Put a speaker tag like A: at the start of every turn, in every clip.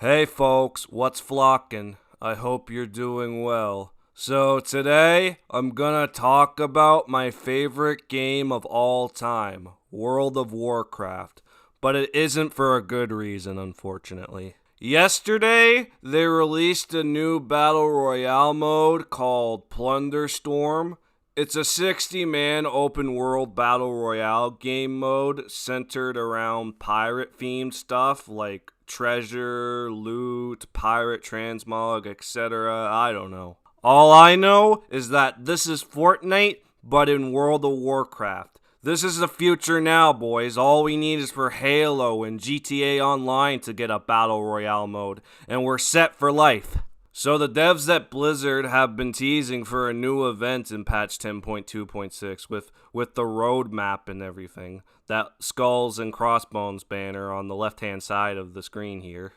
A: Hey folks, what's flocking? I hope you're doing well. So today I'm gonna talk about my favorite game of all time, World of Warcraft. But it isn't for a good reason, unfortunately. Yesterday, they released a new Battle Royale mode called Plunder Storm. It's a 60-man open world battle royale game mode centered around pirate themed stuff like treasure, loot, pirate transmog, etc. I don't know. All I know is that this is Fortnite, but in World of Warcraft. This is the future now, boys. All we need is for Halo and GTA Online to get a Battle Royale mode, and we're set for life. So the devs at Blizzard have been teasing for a new event in patch 10.2.6 with the roadmap and everything. That skulls and crossbones banner on the left-hand side of the screen here.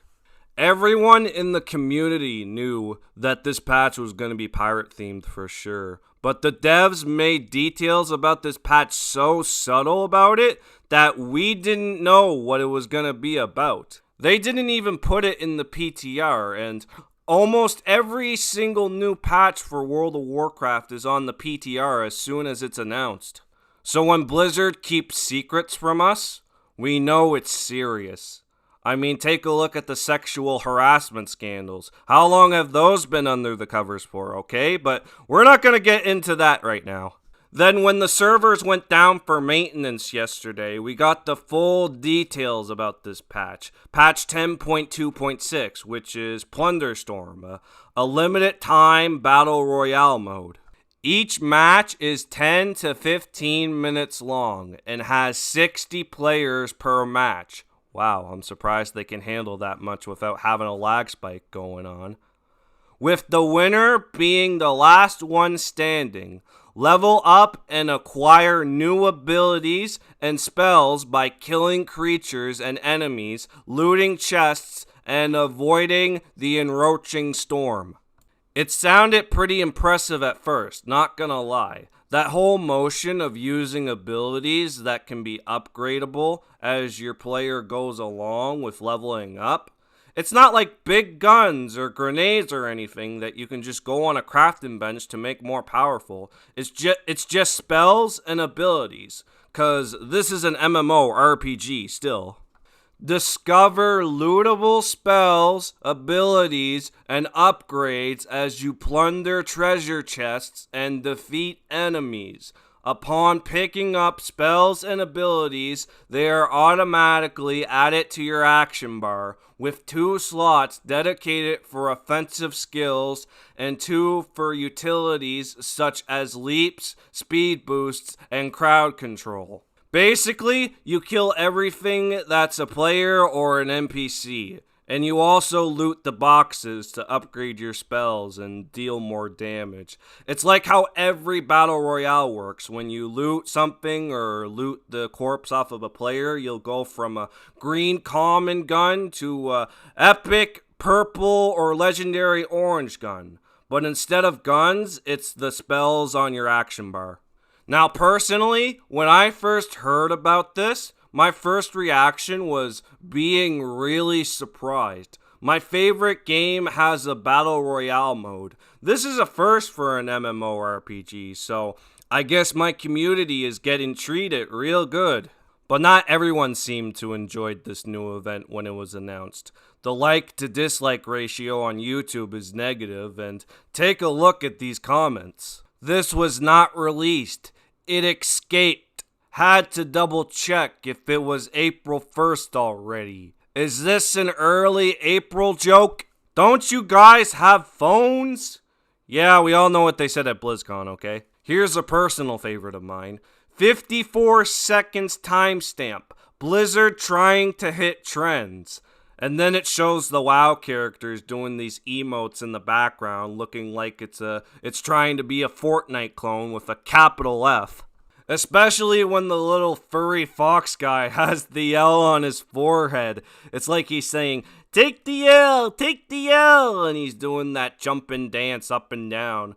A: Everyone in the community knew that this patch was going to be pirate themed for sure. But the devs made details about this patch so subtle about it that we didn't know what it was going to be about. They didn't even put it in the PTR, and almost every single new patch for World of Warcraft is on the PTR as soon as it's announced. So when Blizzard keeps secrets from us, we know it's serious. I mean, take a look at the sexual harassment scandals. How long have those been under the covers for, okay? But we're not going to get into that right now. Then when the servers went down for maintenance yesterday, we got the full details about this patch. Patch 10.2.6, which is Plunder Storm, a limited time battle royale mode. Each match is 10 to 15 minutes long and has 60 players per match. Wow, I'm surprised they can handle that much without having a lag spike going on. With the winner being the last one standing. Level up and acquire new abilities and spells by killing creatures and enemies, looting chests, and avoiding the encroaching storm. It sounded pretty impressive at first, not gonna lie. That whole motion of using abilities that can be upgradable as your player goes along with leveling up. It's not like big guns or grenades or anything that you can just go on a crafting bench to make more powerful. It's just spells and abilities, cause this is an MMO RPG still. Discover lootable spells, abilities, and upgrades as you plunder treasure chests and defeat enemies. Upon picking up spells and abilities, they are automatically added to your action bar, with 2 slots dedicated for offensive skills and 2 for utilities such as leaps, speed boosts, and crowd control. Basically, you kill everything that's a player or an NPC, and you also loot the boxes to upgrade your spells and deal more damage. It's like how every battle royale works. When you loot something or loot the corpse off of a player, you'll go from a green common gun to a epic purple or legendary orange gun. But instead of guns, it's the spells on your action bar. Now, personally, when I first heard about this, my first reaction was being really surprised. My favorite game has a Battle Royale mode. This is a first for an MMORPG, so I guess my community is getting treated real good. But not everyone seemed to enjoy this new event when it was announced. The like to dislike ratio on YouTube is negative, and take a look at these comments. This was not released. It escaped. Had to double check if it was April 1st already. Is this an early April joke? Don't you guys have phones? Yeah, we all know what they said at BlizzCon, okay? Here's a personal favorite of mine. 54 seconds timestamp. Blizzard trying to hit trends. And then it shows the WoW characters doing these emotes in the background, looking like it's trying to be a Fortnite clone with a capital F. Especially when the little furry fox guy has the L on his forehead. It's like he's saying, "Take the L, take the L," and he's doing that jumping dance up and down.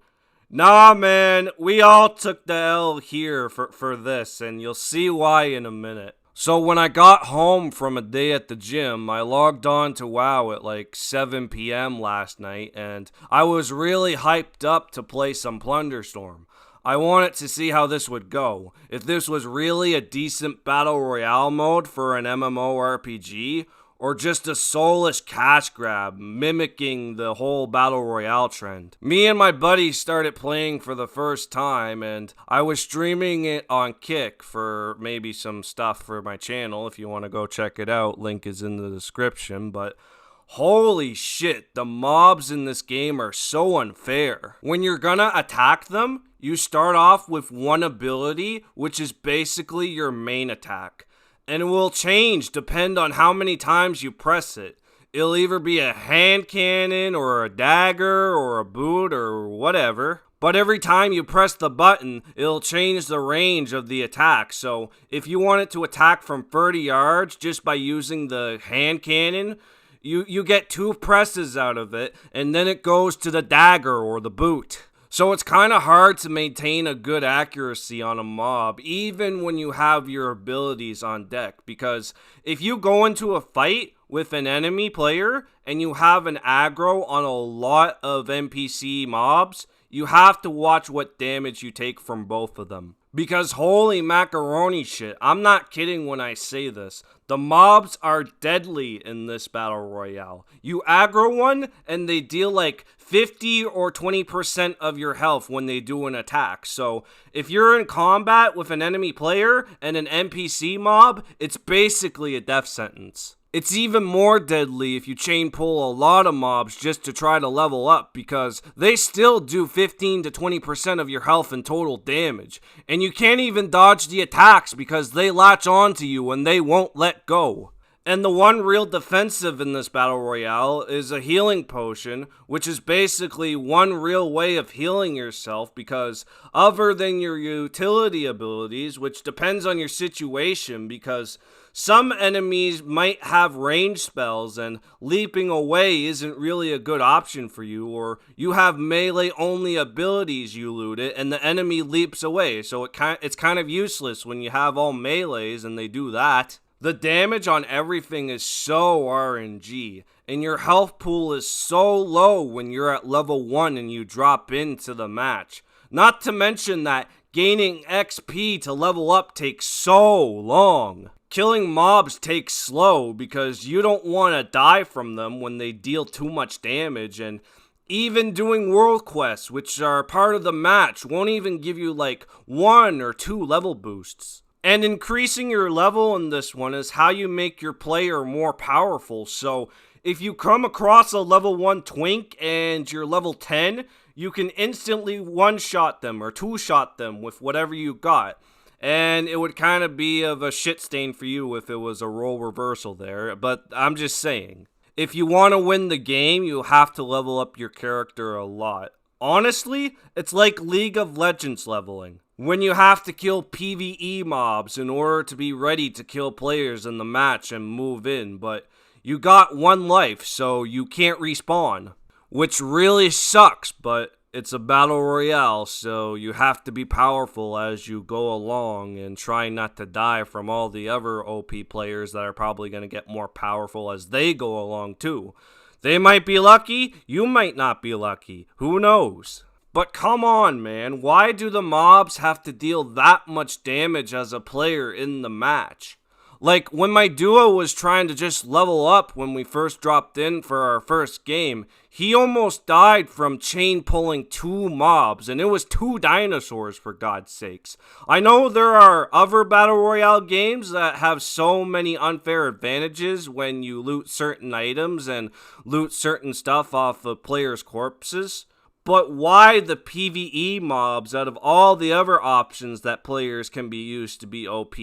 A: Nah, man, we all took the L here for this, and you'll see why in a minute. So when I got home from a day at the gym, I logged on to WoW at like 7 p.m. last night, and I was really hyped up to play some Plunderstorm. I wanted to see how this would go. If this was really a decent battle royale mode for an MMORPG, or just a soulless cash grab mimicking the whole battle royale trend. Me and my buddy started playing for the first time, and I was streaming it on Kick for maybe some stuff for my channel. If you want to go check it out, link is in the description. But holy shit, the mobs in this game are so unfair. When you're gonna attack them, you start off with one ability, which is basically your main attack. And it will change depend on how many times you press it. It'll either be a hand cannon or a dagger or a boot or whatever. But every time you press the button, it'll change the range of the attack. So if you want it to attack from 30 yards just by using the hand cannon, you get 2 presses out of it, and then it goes to the dagger or the boot. So it's kind of hard to maintain a good accuracy on a mob, even when you have your abilities on deck. Because if you go into a fight with an enemy player and you have an aggro on a lot of NPC mobs, you have to watch what damage you take from both of them. Because holy macaroni shit, I'm not kidding when I say this. The mobs are deadly in this battle royale. You aggro one and they deal like 50 or 20% of your health when they do an attack. So if you're in combat with an enemy player and an NPC mob, it's basically a death sentence. It's even more deadly if you chain pull a lot of mobs just to try to level up, because they still do 15 to 20% of your health and total damage. And you can't even dodge the attacks because they latch onto you and they won't let go. And the one real defensive in this battle royale is a healing potion, which is basically one real way of healing yourself, because other than your utility abilities, which depends on your situation, because some enemies might have range spells and leaping away isn't really a good option for you, or you have melee only abilities, you loot it and the enemy leaps away, so it's kind of useless when you have all melees and they do that. The damage on everything is so RNG, and your health pool is so low when you're at level 1 and you drop into the match. Not to mention that gaining XP to level up takes so long. Killing mobs takes slow because you don't want to die from them when they deal too much damage, and even doing world quests, which are part of the match, won't even give you like 1 or 2 level boosts. And increasing your level in this one is how you make your player more powerful. So if you come across a level 1 twink and you're level 10, you can instantly one-shot them or two-shot them with whatever you got. And it would kind of be of a shit stain for you if it was a role reversal there. But I'm just saying, if you want to win the game, you have to level up your character a lot. Honestly, it's like League of Legends leveling, when you have to kill PvE mobs in order to be ready to kill players in the match and move in, but you got 1 life, so you can't respawn, which really sucks, but it's a battle royale, so you have to be powerful as you go along and try not to die from all the other OP players that are probably going to get more powerful as they go along too. They might be lucky, you might not be lucky, who knows? But come on, man, why do the mobs have to deal that much damage as a player in the match? Like, when my duo was trying to just level up when we first dropped in for our first game, he almost died from chain pulling 2 mobs, and it was 2 dinosaurs, for God's sakes. I know there are other Battle Royale games that have so many unfair advantages when you loot certain items and loot certain stuff off of players' corpses. But why the PvE mobs out of all the other options that players can be used to be OP?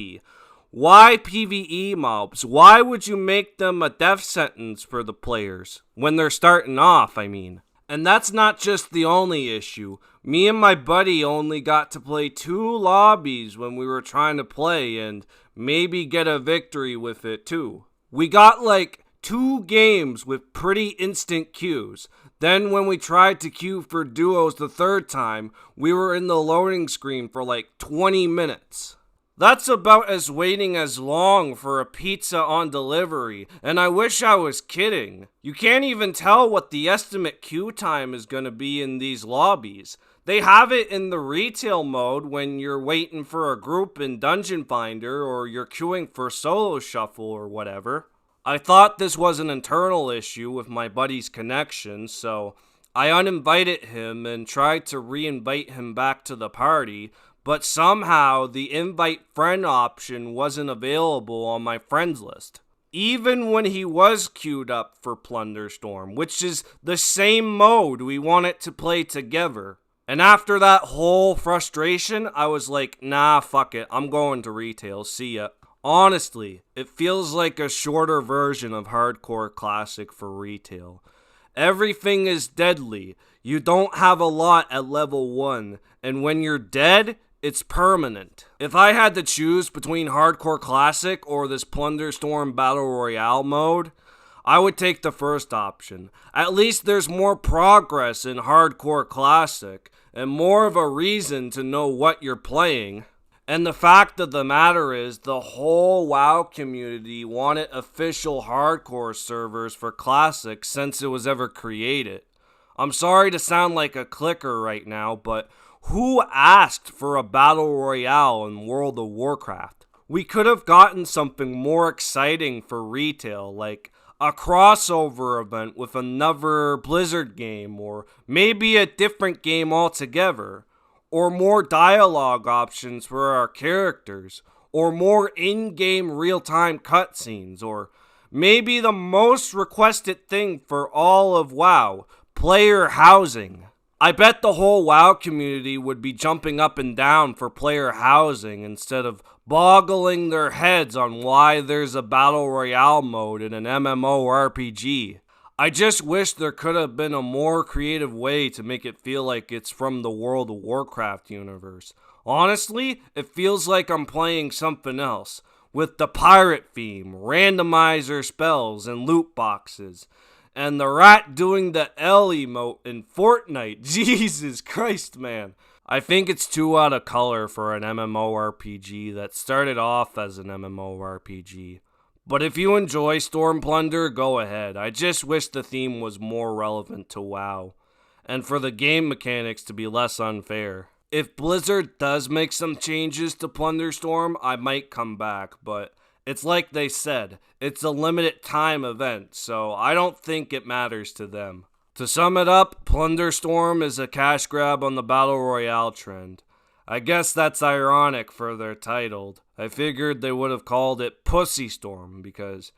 A: Why PvE mobs? Why would you make them a death sentence for the players? When they're starting off, I mean. And that's not just the only issue. Me and my buddy only got to play 2 lobbies when we were trying to play and maybe get a victory with it too. We got like 2 games with pretty instant queues. Then when we tried to queue for duos the 3rd time, we were in the loading screen for like 20 minutes. That's about as waiting as long for a pizza on delivery, and I wish I was kidding. You can't even tell what the estimate queue time is gonna be in these lobbies. They have it in the retail mode when you're waiting for a group in Dungeon Finder or you're queuing for solo shuffle or whatever. I thought this was an internal issue with my buddy's connection, so I uninvited him and tried to re-invite him back to the party, but somehow the invite friend option wasn't available on my friends list. Even when he was queued up for Plunderstorm, which is the same mode we wanted to play together. And after that whole frustration, I was like, nah, fuck it, I'm going to retail, see ya. Honestly, it feels like a shorter version of Hardcore Classic for retail. Everything is deadly. You don't have a lot at level 1, and when you're dead, it's permanent. If I had to choose between Hardcore Classic or this Plunderstorm Battle Royale mode, I would take the first option. At least there's more progress in Hardcore Classic, and more of a reason to know what you're playing. And the fact of the matter is, the whole WoW community wanted official hardcore servers for Classic since it was ever created. I'm sorry to sound like a clicker right now, but who asked for a battle royale in World of Warcraft? We could have gotten something more exciting for retail, like a crossover event with another Blizzard game, or maybe a different game altogether. Or more dialogue options for our characters, or more in-game real-time cutscenes, or maybe the most requested thing for all of WoW, player housing. I bet the whole WoW community would be jumping up and down for player housing instead of boggling their heads on why there's a Battle Royale mode in an MMORPG. I just wish there could have been a more creative way to make it feel like it's from the World of Warcraft universe. Honestly, it feels like I'm playing something else, with the pirate theme, randomizer spells, and loot boxes. And the rat doing the L emote in Fortnite. Jesus Christ, man. I think it's too out of color for an MMORPG that started off as an MMORPG. But if you enjoy Storm Plunder, go ahead. I just wish the theme was more relevant to WoW, and for the game mechanics to be less unfair. If Blizzard does make some changes to Plunderstorm, I might come back, but it's like they said, it's a limited time event, so I don't think it matters to them. To sum it up, Plunderstorm is a cash grab on the Battle Royale trend. I guess that's ironic for their title. I figured they would have called it Pussy Storm because,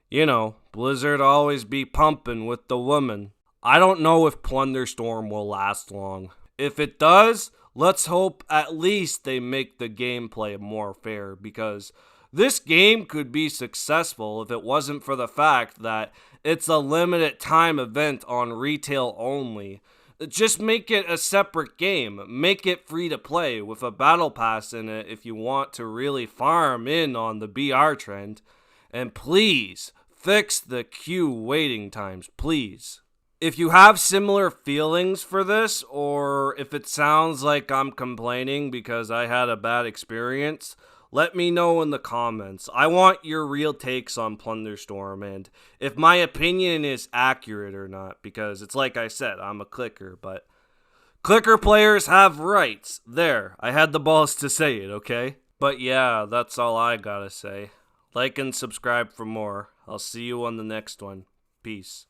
A: you know, Blizzard always be pumping with the woman. I don't know if Plunderstorm will last long. If it does, let's hope at least they make the gameplay more fair, because this game could be successful if it wasn't for the fact that it's a limited time event on retail only. Just make it a separate game. Make it free to play with a battle pass in it if you want to really farm in on the BR trend. And please, fix the queue waiting times, please. If you have similar feelings for this, or if it sounds like I'm complaining because I had a bad experience, let me know in the comments. I want your real takes on Plunderstorm and if my opinion is accurate or not, because it's like I said, I'm a clicker, but clicker players have rights. There, I had the balls to say it, okay? But yeah, that's all I gotta say. Like and subscribe for more. I'll see you on the next one. Peace.